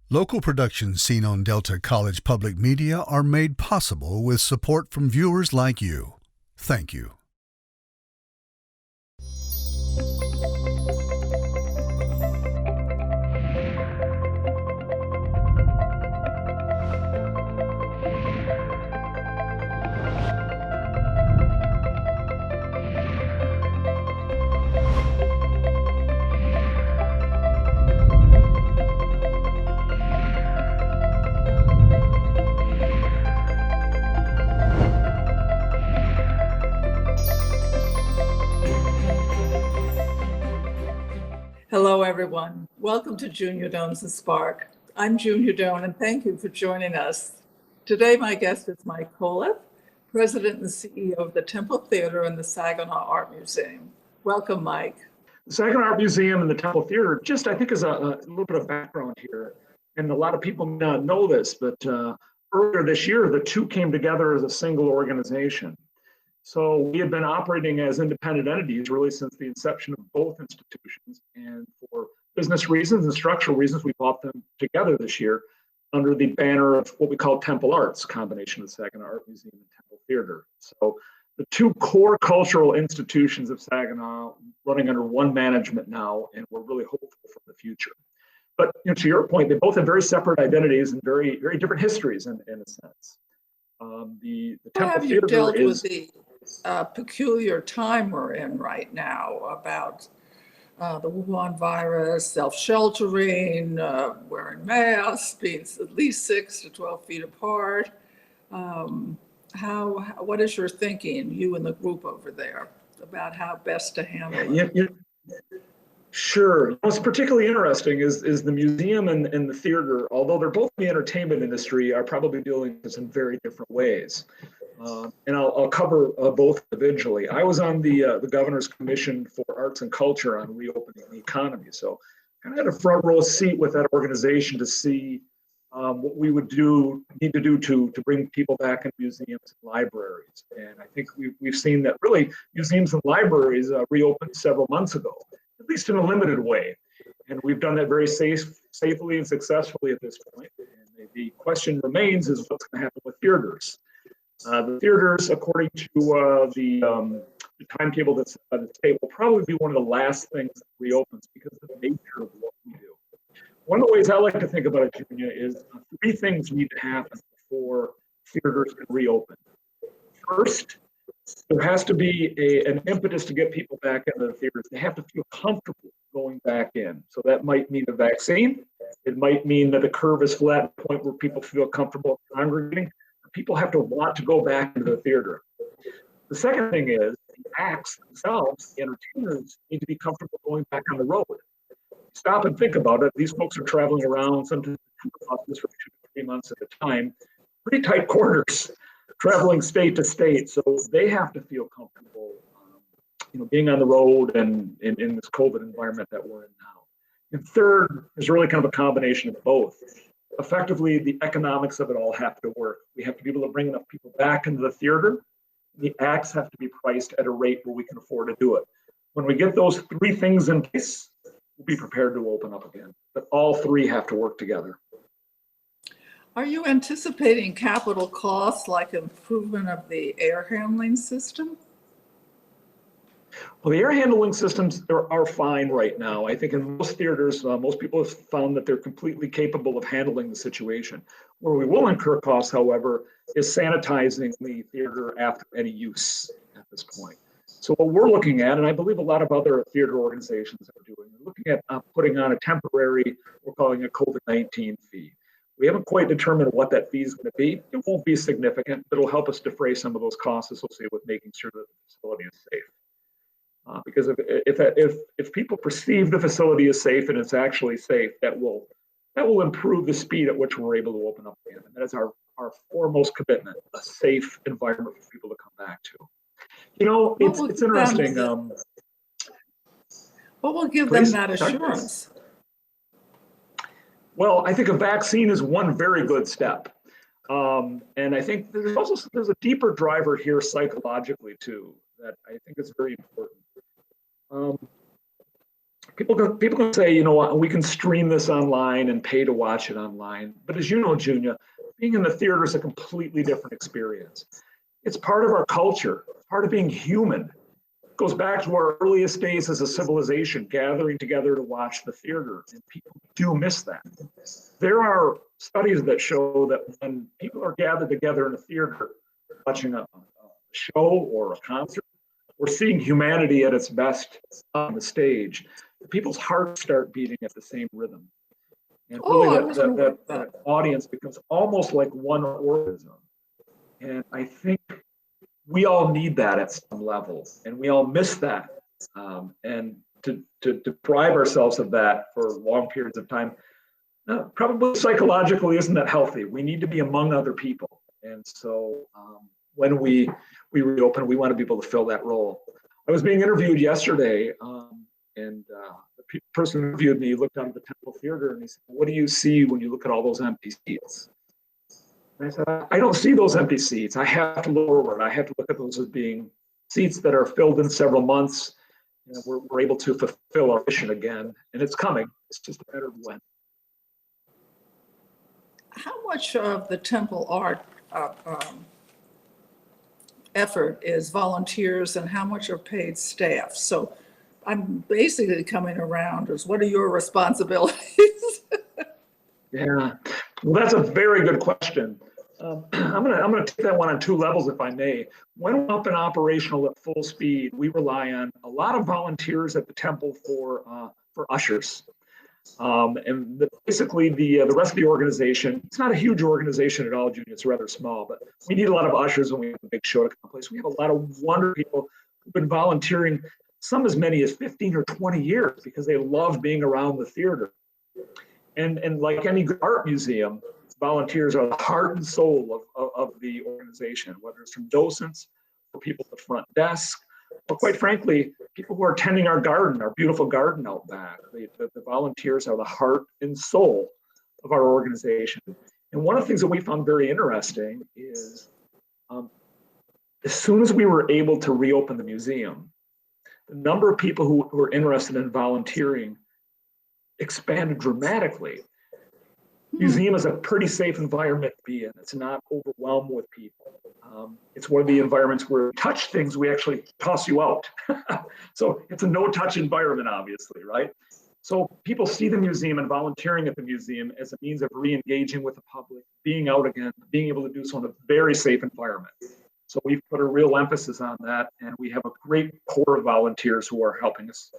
Local productions seen on Delta College Public Media are made possible with support from viewers like you. Thank you. Hello, everyone. Welcome to Junia Doan's The Spark. I'm Junia Doan, and thank you for joining us. Today, my guest is Mike Kolleth, President and CEO of the Temple Theater and the Saginaw Art Museum. Welcome, Mike. The Saginaw Art Museum and the Temple Theater, just I think is a little bit of background here. And a lot of people may not know this, but earlier this year, the two came together as a single organization. So we have been operating as independent entities really since the inception of both institutions. And for business reasons and structural reasons, we brought them together this year under the banner of what we call Temple Arts, combination of the Saginaw Art Museum and Temple Theater. So the two core cultural institutions of Saginaw running under one management now, and we're really hopeful for the future. But to your point, they both have very separate identities and very, very different histories in a sense. The Temple Theater dealt is with the peculiar time we're in right now about the Wuhan virus, self-sheltering, wearing masks, being at least 6 to 12 feet apart. What is your thinking, you and the group over there, about how best to handle it? Sure. What's particularly interesting is the museum and the theater, although they're both in the entertainment industry, are probably dealing with some very different ways. And I'll cover both individually. I was on the Governor's Commission for Arts and Culture on reopening the economy. So kind of had a front row seat with that organization to see what we would need to do to bring people back in museums and libraries. And I think we've seen that really museums and libraries reopened several months ago, at least in a limited way. And we've done that very safely and successfully at this point. And the question remains is what's going to happen with theaters. The theaters, according to the timetable that's at the state, will probably be one of the last things that reopens because of the nature of what we do. One of the ways I like to think about it, Junia, is three things need to happen before theaters can reopen. First, there has to be an impetus to get people back into the theaters. They have to feel comfortable going back in. So that might mean a vaccine. It might mean that the curve is flat at the point where people feel comfortable congregating. People have to want to go back into the theater. The second thing is the acts themselves, the entertainers, need to be comfortable going back on the road. Stop and think about it. These folks are traveling around, sometimes for 2 to 3 months at a time, pretty tight quarters, traveling state to state. So they have to feel comfortable, being on the road and in this COVID environment that we're in now. And third is really kind of a combination of both. Effectively, the economics of it all have to work. We have to be able to bring enough people back into the theater. The acts have to be priced at a rate where we can afford to do it. When we get those three things in place, we'll be prepared to open up again. But all three have to work together. Are you anticipating capital costs like improvement of the air handling system? Well, the air handling systems are fine right now. I think in most theaters, most people have found that they're completely capable of handling the situation. Where we will incur costs, however, is sanitizing the theater after any use at this point. So what we're looking at, and I believe a lot of other theater organizations are doing, we're looking at putting on a temporary, we're calling a COVID-19 fee. We haven't quite determined what that fee is going to be. It won't be significant, but it'll help us defray some of those costs associated with making sure that the facility is safe. Because if people perceive the facility is safe and it's actually safe, that will improve the speed at which we're able to open up again. And that is our foremost commitment: a safe environment for people to come back to. It's interesting. What will give them that assurance? Well, I think a vaccine is one very good step. And I think there's a deeper driver here psychologically too that I think is very important. people can say, you know what, we can stream this online and pay to watch it online. But as you know, Junia, being in the theater is a completely different experience. It's part of our culture, part of being human. It goes back to our earliest days as a civilization, gathering together to watch the theater, and people do miss that. There are studies that show that when people are gathered together in a theater, watching a show or a concert, we're seeing humanity at its best on the stage. People's hearts start beating at the same rhythm. And really Oh, I wasn't aware of that that. audience becomes almost like one organism. And I think we all need that at some level, and we all miss that. And to deprive ourselves of that for long periods of time, probably psychologically isn't that healthy. We need to be among other people. And so when we reopen, we want to be able to fill that role. I was being interviewed yesterday, and the person who interviewed me looked out at the Temple Theater and he said, "What do you see when you look at all those empty seats?" And I said, "I don't see those empty seats. I have to look forward. I have to look at those as being seats that are filled in several months. And we're able to fulfill our mission again, and it's coming. It's just a matter of when." How much of the temple art effort is volunteers and how much are paid staff? So I'm basically coming around as what are your responsibilities? Yeah, well, that's a very good question. I'm gonna take that one on two levels, if I may. When we're up and operational at full speed, we rely on a lot of volunteers at the temple for ushers. Basically, the rest of the organization, it's not a huge organization at all, Junia, it's rather small, but we need a lot of ushers when we have a big show to accomplish. We have a lot of wonderful people who've been volunteering, some as many as 15 or 20 years, because they love being around the theater. And like any good art museum, volunteers are the heart and soul of the organization, whether it's from docents, or people at the front desk, or quite frankly, people who are tending our garden, our beautiful garden out back. The volunteers are the heart and soul of our organization. And one of the things that we found very interesting is as soon as we were able to reopen the museum, the number of people who were interested in volunteering expanded dramatically. Museum is a pretty safe environment to be in. It's not overwhelmed with people. It's one of the environments where touch things, we actually toss you out. So it's a no-touch environment, obviously, right? So people see the museum and volunteering at the museum as a means of re-engaging with the public, being out again, being able to do so in a very safe environment. So we've put a real emphasis on that, and we have a great core of volunteers who are helping us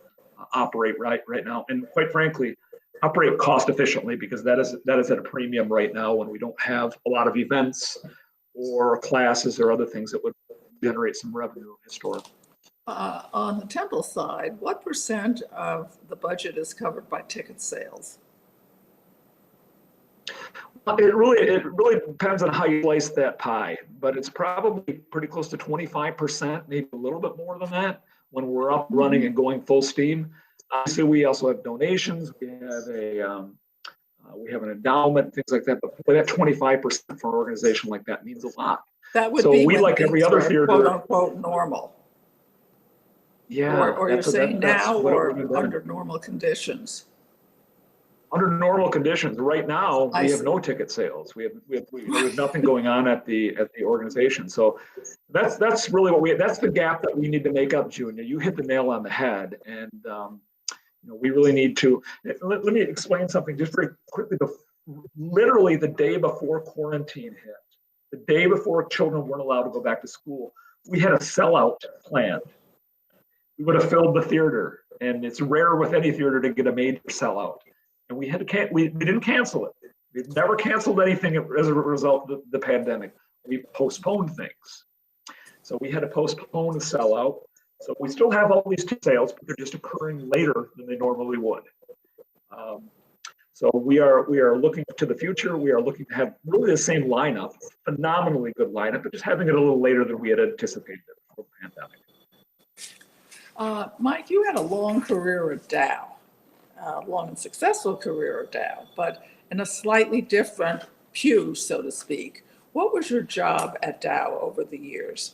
operate right now. And quite frankly, operate cost efficiently, because that is at a premium right now when we don't have a lot of events or classes or other things that would generate some revenue historically. On the temple side, what % of the budget is covered by ticket sales? It really depends on how you slice that pie, but it's probably pretty close to 25%, maybe a little bit more than that when we're up running and going full steam. Obviously, we also have donations. We have an endowment, things like that. But that 25% for an organization like that means a lot. That would So be we, when like every other theater, quote unquote normal. Yeah. Or you're saying now or under normal conditions? Under normal conditions, right now we have no ticket sales. We have nothing going on at the organization. So that's really that's the gap that we need to make up, Junia. You hit the nail on the head, and we really need to. Let me explain something just very quickly. Literally the day before quarantine hit, the day before children weren't allowed to go back to school, we had a sellout planned. We would have filled the theater, and it's rare with any theater to get a major sellout. And we didn't cancel it. We've never canceled anything as a result of the pandemic. We postponed things. So we had to postpone the sellout. So we still have all these sales, but they're just occurring later than they normally would. So we are looking to the future. We are looking to have really the same lineup, phenomenally good lineup, but just having it a little later than we had anticipated before the pandemic. Mike, you had a long career at Dow. Long and successful career at Dow, but in a slightly different pew, so to speak. What was your job at Dow over the years?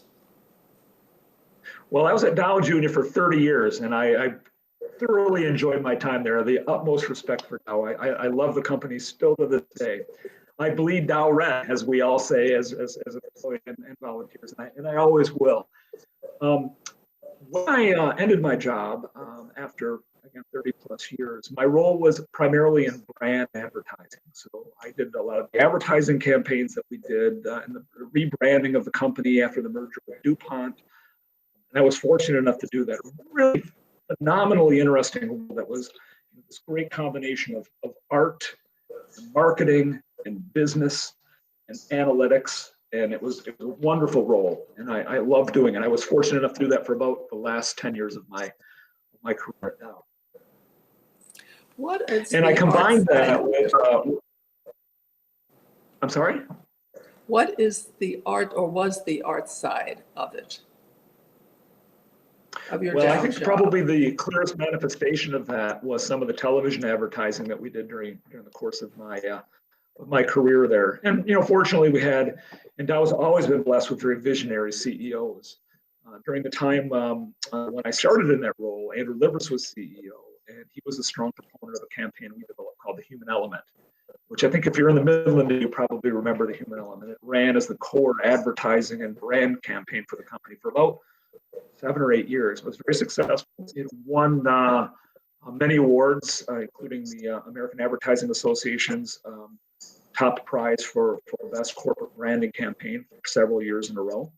Well, I was at Dow, Junia, for 30 years, and I thoroughly enjoyed my time there. The utmost respect for Dow. I love the company still to this day. I bleed Dow red, as we all say, as employees and volunteers, and I always will. When I ended my job after, again, 30 plus years, my role was primarily in brand advertising. So I did a lot of the advertising campaigns that we did and the rebranding of the company after the merger with DuPont. And I was fortunate enough to do that. Really phenomenally interesting role that was this great combination of art, and marketing, and business, and analytics. And it was a wonderful role, and I loved doing it. I was fortunate enough to do that for about the last 10 years of my career now. What is and I the combined art that side? with, I'm sorry? What is the art, or was the art side of it? Of your Well, I Dow think job? probably the clearest manifestation of that was some of the television advertising that we did during the course of my career there. And fortunately, we had, and Dow's always been blessed with very visionary CEOs. During the time when I started in that role, Andrew Livers was CEO, and he was a strong proponent of a campaign we developed called the Human Element, which I think if you're in the Midland, you probably remember the Human Element. It ran as the core advertising and brand campaign for the company for about 7 or 8 years. It was very successful. It won many awards, including the American Advertising Association's top prize for best corporate branding campaign for several years in a row.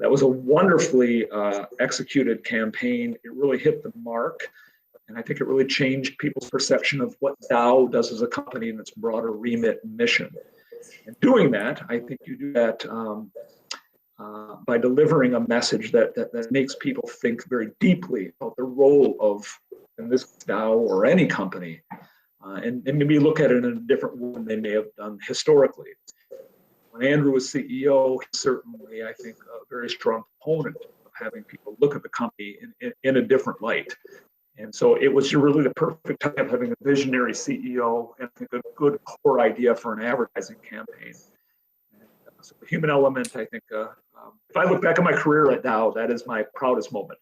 That was a wonderfully executed campaign. It really hit the mark, and I think it really changed people's perception of what Dow does as a company and its broader remit and mission. And doing that, I think you do that by delivering a message that makes people think very deeply about the role of, in this Dow or any company, and maybe look at it in a different way than they may have done historically. When Andrew was CEO, he's certainly, I think, a very strong proponent of having people look at the company in a different light. And so it was really the perfect time of having a visionary CEO and I think a good core idea for an advertising campaign. So the Human Element, I think, if I look back at my career at Dow, that is my proudest moment.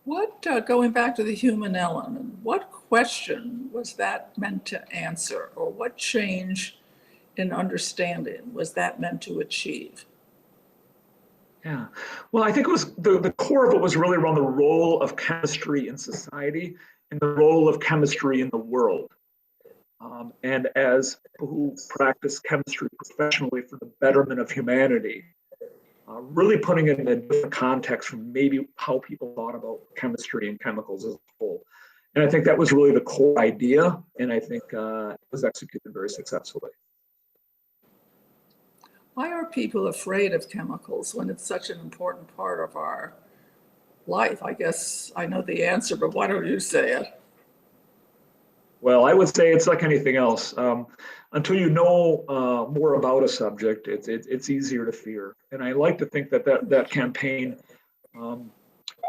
What, going back to the Human Element, what question was that meant to answer, or what change in understanding was that meant to achieve? Yeah, well, I think it was the core of it was really around the role of chemistry in society and the role of chemistry in the world. And as people who practice chemistry professionally for the betterment of humanity, really putting it in a different context from maybe how people thought about chemistry and chemicals as a whole. And I think that was really the core idea, and I think it was executed very successfully. Why are people afraid of chemicals when it's such an important part of our life? I guess I know the answer, but why don't you say it? Well, I would say it's like anything else. Until you know more about a subject, it's easier to fear. And I like to think that campaign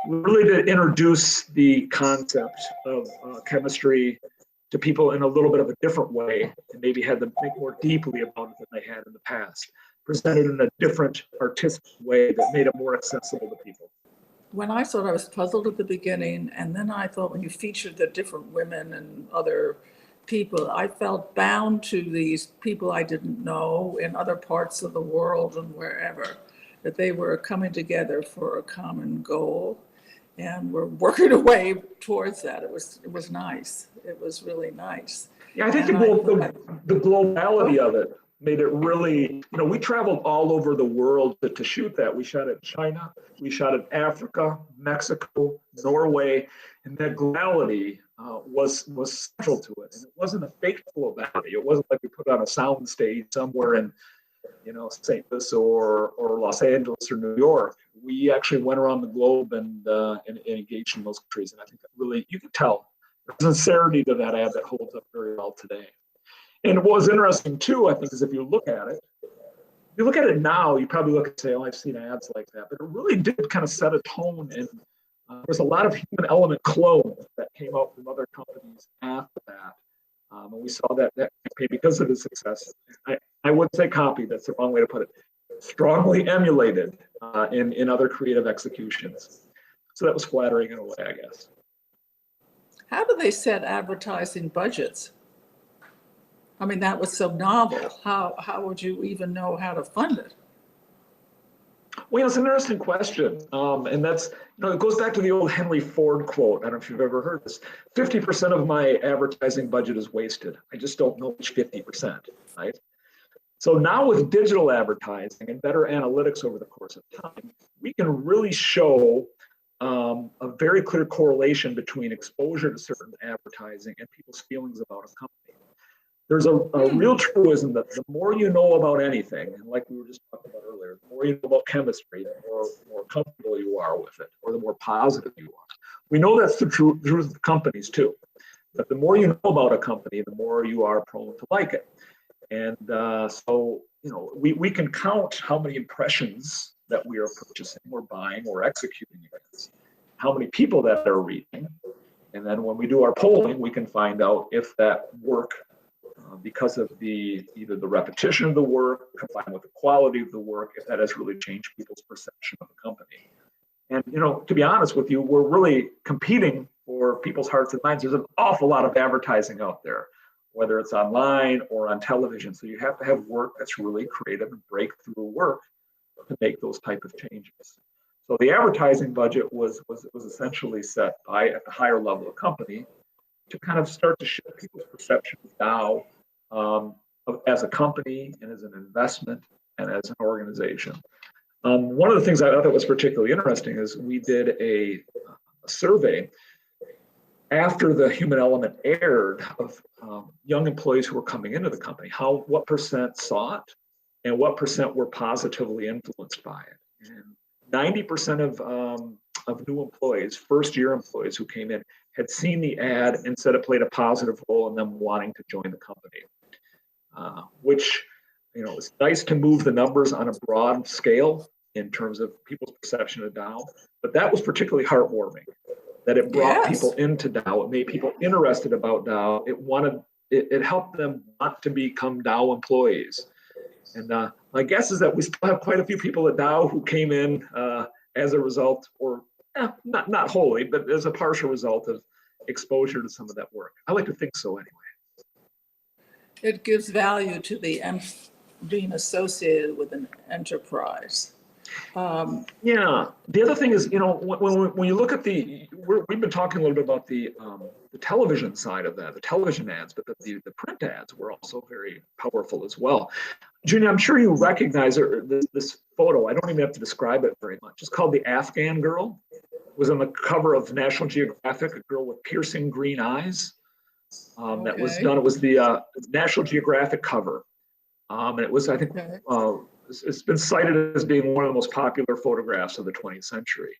really did introduce the concept of chemistry to people in a little bit of a different way, and maybe had them think more deeply about it than they had in the past. Presented in a different artistic way that made it more accessible to people. When I thought, I was puzzled at the beginning, and then I thought when you featured the different women and other people, I felt bound to these people I didn't know in other parts of the world and wherever, that they were coming together for a common goal and were working away towards that. It was nice. It was really nice. Yeah, I think the globality of it made it really, we traveled all over the world to shoot that. We shot at China, we shot at Africa, Mexico, Norway, and that globality was central to it. And it wasn't a fake globality. It wasn't like we put on a sound stage somewhere in, St. Louis or Los Angeles or New York. We actually went around the globe and engaged in those countries. And I think that really, you could tell there's a sincerity to that ad that holds up very well today. And what was interesting too, I think, is if you look at it now, you probably look and say, "Oh, I've seen ads like that," but it really did kind of set a tone. And there's a lot of Human Element clones that came out from other companies after that, and we saw that campaign because of the success. I would say copy. That's the wrong way to put it. Strongly emulated in other creative executions. So that was flattering in a way, I guess. How do they set advertising budgets? I mean, that was so novel. How would you even know how to fund it? Well, it's an interesting question. And that's, it goes back to the old Henry Ford quote. I don't know if you've ever heard this. 50% of my advertising budget is wasted. I just don't know which 50%, right? So now with digital advertising and better analytics over the course of time, we can really show a very clear correlation between exposure to certain advertising and people's feelings about a company. There's a real truism that the more you know about anything, and like we were just talking about earlier, the more you know about chemistry, the more comfortable you are with it, or the more positive you are. We know that's the truth of companies too. But the more you know about a company, the more you are prone to like it. And so, we can count how many impressions that we are purchasing or buying or executing against, how many people that they're reading. And then when we do our polling, we can find out if that work, because of either the repetition of the work combined with the quality of the work, if that has really changed people's perception of the company. And, to be honest with you, we're really competing for people's hearts and minds. There's an awful lot of advertising out there, whether it's online or on television. So you have to have work that's really creative and breakthrough work to make those type of changes. So the advertising budget was essentially set at the higher level of company to kind of start to shift people's perception of Dow as a company and as an investment and as an organization. One of the things I thought was particularly interesting is we did a survey after the human element aired of young employees who were coming into the company, what percent saw it and what percent were positively influenced by it. And 90% of new employees, first-year employees who came in, had seen the ad and said it played a positive role in them wanting to join the company, which, it's nice to move the numbers on a broad scale in terms of people's perception of Dow, but that was particularly heartwarming, that it brought people into Dow. It made people interested about Dow. It helped them want to become Dow employees. And my guess is that we still have quite a few people at Dow who came in as a result, or not wholly, but as a partial result of exposure to some of that work. I like to think so anyway. It gives value to being associated with an enterprise. Yeah. The other thing is, when you look at we've been talking a little bit about the television side of that, the television ads, but the print ads were also very powerful as well. Junia, I'm sure you recognize this photo. I don't even have to describe it very much. It's called the Afghan Girl. It was on the cover of National Geographic, a girl with piercing green eyes. That was done. It was the National Geographic cover. And it was, I think, it's been cited as being one of the most popular photographs of the 20th century.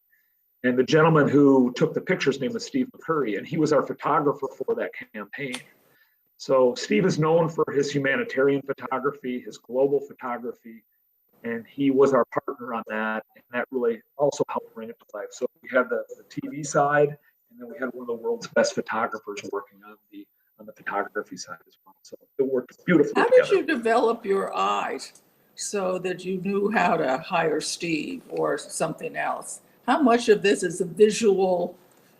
And the gentleman who took the picture's name was Steve McCurry, and he was our photographer for that campaign. So Steve is known for his humanitarian photography, his global photography, and he was our partner on that. And that really also helped bring it to life. So we had the TV side, and then we had one of the world's best photographers working on the photography side as well. So it worked beautifully together. How did you develop your eyes so that you knew how to hire Steve or something else? How much of this is a visual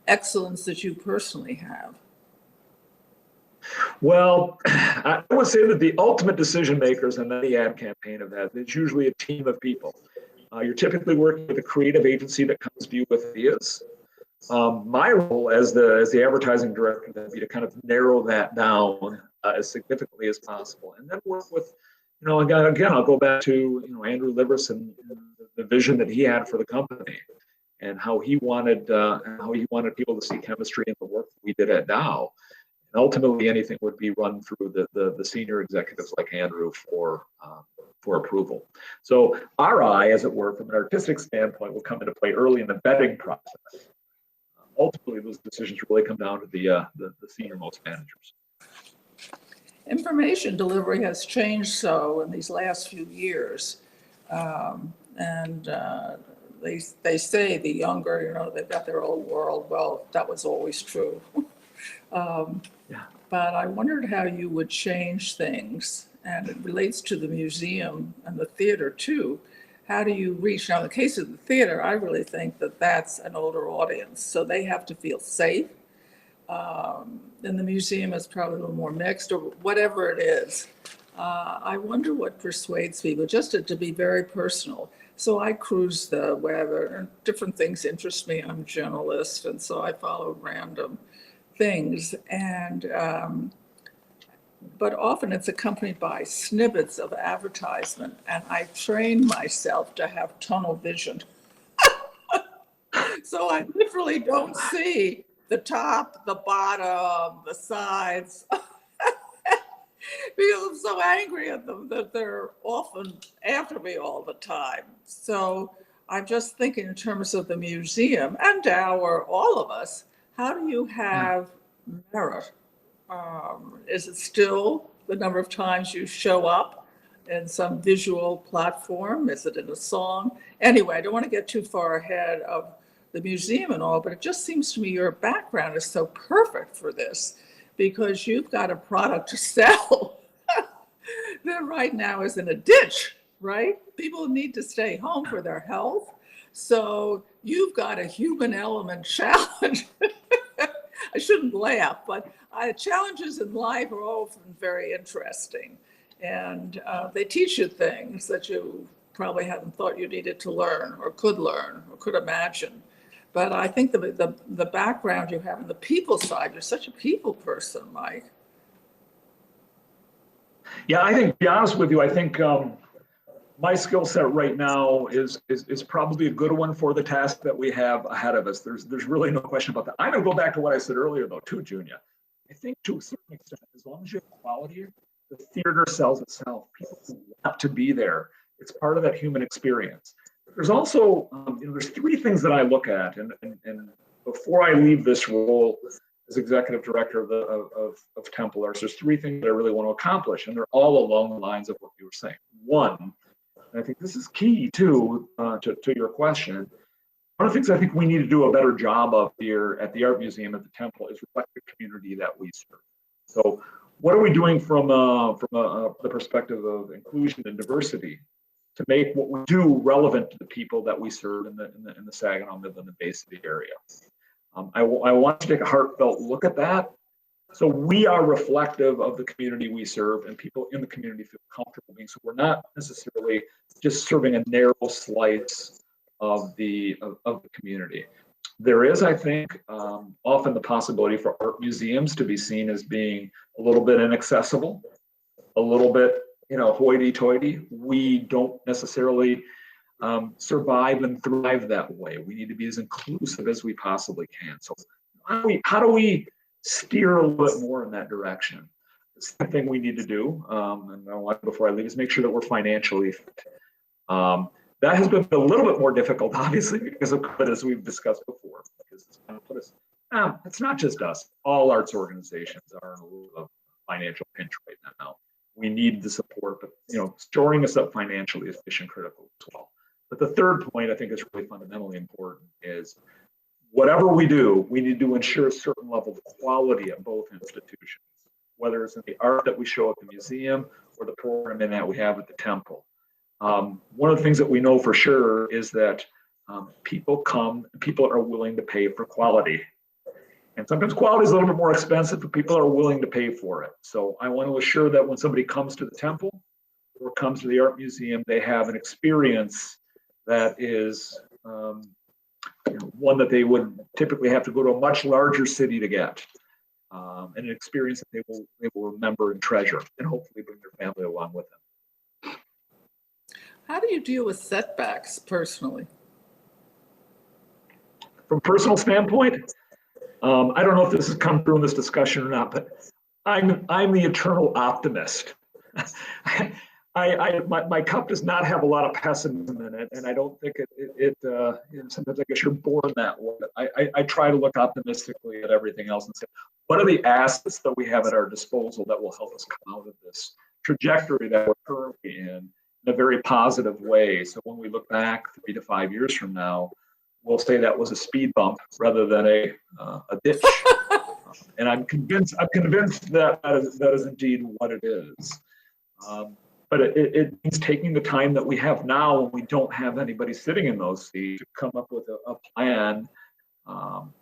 excellence that you personally have? Well, I would say that the ultimate decision makers in any ad campaign of that, it's usually a team of people. You're typically working with a creative agency that comes to you with ideas. My role as the advertising director would be to kind of narrow that down as significantly as possible, and then work with, again, I'll go back to Andrew Livers and the vision that he had for the company, and how he wanted people to see chemistry in the work that we did at Dow. And ultimately, anything would be run through the senior executives like Andrew for approval. So our eye, as it were, from an artistic standpoint, will come into play early in the vetting process. Ultimately, those decisions really come down to the senior most managers. Information delivery has changed so in these last few years. They say the younger, they've got their old world. Well, that was always true. But I wondered how you would change things, and it relates to the museum and the theater too. how do you reach? Now, in the case of the theater, I really think that that's an older audience, so they have to feel safe. And the museum is probably a little more mixed, or whatever it is. I wonder what persuades people, just to be very personal. So I cruise the web, and different things interest me. I'm a journalist, and so I follow random things. But often it's accompanied by snippets of advertisement, and I train myself to have tunnel vision. So I literally don't see the top, the bottom, the sides, because I'm so angry at them that they're often after me all the time. So I'm just thinking in terms of the museum and all of us, how do you have merit? Is it still the number of times you show up in some visual platform? Is it in a song? Anyway, I don't want to get too far ahead of the museum and all, but it just seems to me your background is so perfect for this because you've got a product to sell that right now is in a ditch, right? People need to stay home for their health. So you've got a human element challenge. I shouldn't laugh, but challenges in life are often very interesting. And they teach you things that you probably hadn't thought you needed to learn or could imagine. But I think the background you have on the people side, you're such a people person, Mike. Yeah, I think, to be honest with you, I think my skill set right now is probably a good one for the task that we have ahead of us. There's really no question about that. I'm going to go back to what I said earlier, though, too, Junia. I think to a certain extent, as long as you have quality, the theater sells itself. People want to be there. It's part of that human experience. There's also, there's three things that I look at, and before I leave this role as executive director of Temple Arts, there's three things that I really want to accomplish, and they're all along the lines of what you were saying. One, and I think this is key too to your question. One of the things I think we need to do a better job of here at the Art Museum at the Temple is reflect the community that we serve. So, what are we doing from the perspective of inclusion and diversity to make what we do relevant to the people that we serve in the Saginaw, Midland, and Bay City area? I want to take a heartfelt look at that. So we are reflective of the community we serve, and people in the community feel comfortable being. So we're not necessarily just serving a narrow slice of the community. There is, I think, often the possibility for art museums to be seen as being a little bit inaccessible, a little bit, hoity-toity. We don't necessarily survive and thrive that way. We need to be as inclusive as we possibly can. So how do we steer a little bit more in that direction? The second thing we need to do, and I want before I leave, is make sure that we're financially fit. That has been a little bit more difficult, obviously, because of COVID, as we've discussed before. Because it's kind of put us, it's not just us. All arts organizations are in a little bit of financial pinch right now. We need the support, but shoring us up financially is mission critical as well. But the third point I think is really fundamentally important is whatever we do, we need to ensure a certain level of quality at both institutions, whether it's in the art that we show at the museum or the programming that we have at the Temple. One of the things that we know for sure is that people are willing to pay for quality. And sometimes quality is a little bit more expensive, but people are willing to pay for it. So I want to assure that when somebody comes to the Temple or comes to the Art Museum, they have an experience that is one that they would typically have to go to a much larger city to get, and an experience that they will remember and treasure, and hopefully bring their family along with them. How do you deal with setbacks personally? From a personal standpoint, I don't know if this has come through in this discussion or not, but I'm the eternal optimist. My cup does not have a lot of pessimism in it, and I don't think it sometimes I guess you're born that way. I try to look optimistically at everything else and say, what are the assets that we have at our disposal that will help us come out of this trajectory that we're currently in a very positive way? So when we look back 3 to 5 years from now, we'll say that was a speed bump rather than a ditch. And I'm convinced that is indeed what it is. but it means taking the time that we have now when we don't have anybody sitting in those seats to come up with a plan um,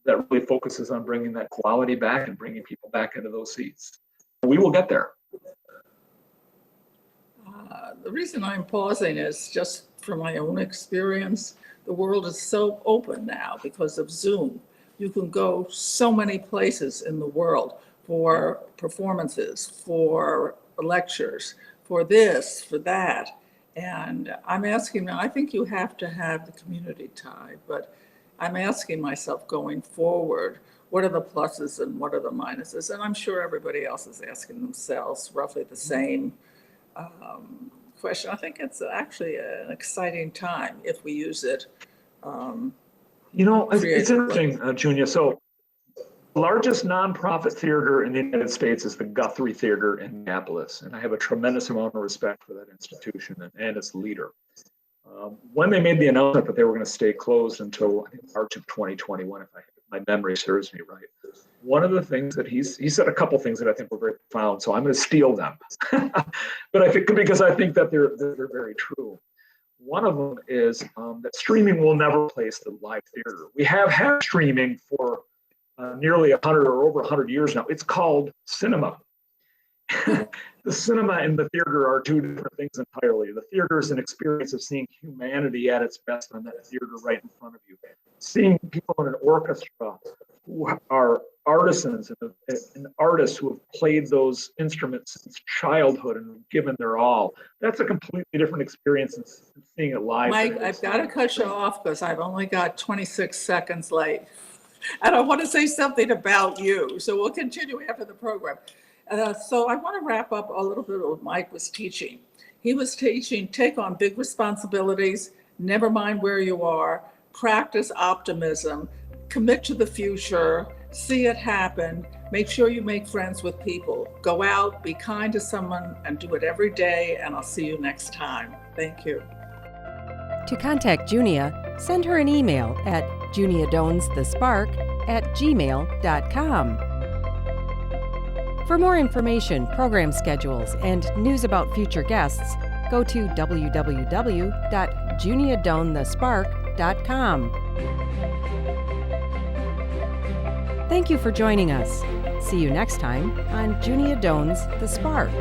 that really focuses on bringing that quality back and bringing people back into those seats. We will get there. The reason I'm pausing is just from my own experience. The world is so open now because of Zoom. You can go so many places in the world for performances, for lectures, for this, for that. And I'm asking, I think you have to have the community tie, but I'm asking myself going forward, what are the pluses and what are the minuses? And I'm sure everybody else is asking themselves roughly the same question. I think it's actually an exciting time if we use it. It's interesting, Junia. So the largest nonprofit theater in the United States is the Guthrie Theater in Minneapolis. And I have a tremendous amount of respect for that institution and its leader. When they made the announcement that they were going to stay closed until I think March of 2021, if my memory serves me right, one of the things that he said a couple things that I think were very profound. So I'm going to steal them, but I think because I think that they're very true. One of them is that streaming will never replace the live theater. We have had streaming for nearly 100 or over 100 years now. It's called cinema. The cinema and the theater are two different things entirely. The theater is an experience of seeing humanity at its best on that theater right in front of you. Seeing people in an orchestra who are artisans and artists who have played those instruments since childhood and given their all. That's a completely different experience than seeing it live. Mike, I've got to cut you off because I've only got 26 seconds left. And I want to say something about you. So we'll continue after the program. So I want to wrap up a little bit of what Mike was teaching. He was teaching, take on big responsibilities, never mind where you are, practice optimism, commit to the future, see it happen, make sure you make friends with people, go out, be kind to someone, and do it every day, and I'll see you next time. Thank you. To contact Junia, send her an email at juniadownsthespark@gmail.com. For more information, program schedules, and news about future guests, go to www.juniadownthespark.com. Thank you for joining us. See you next time on Junia Doan's The Spark.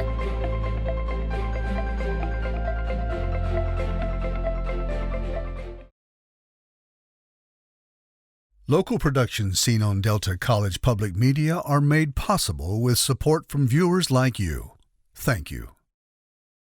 Local productions seen on Delta College Public Media are made possible with support from viewers like you. Thank you.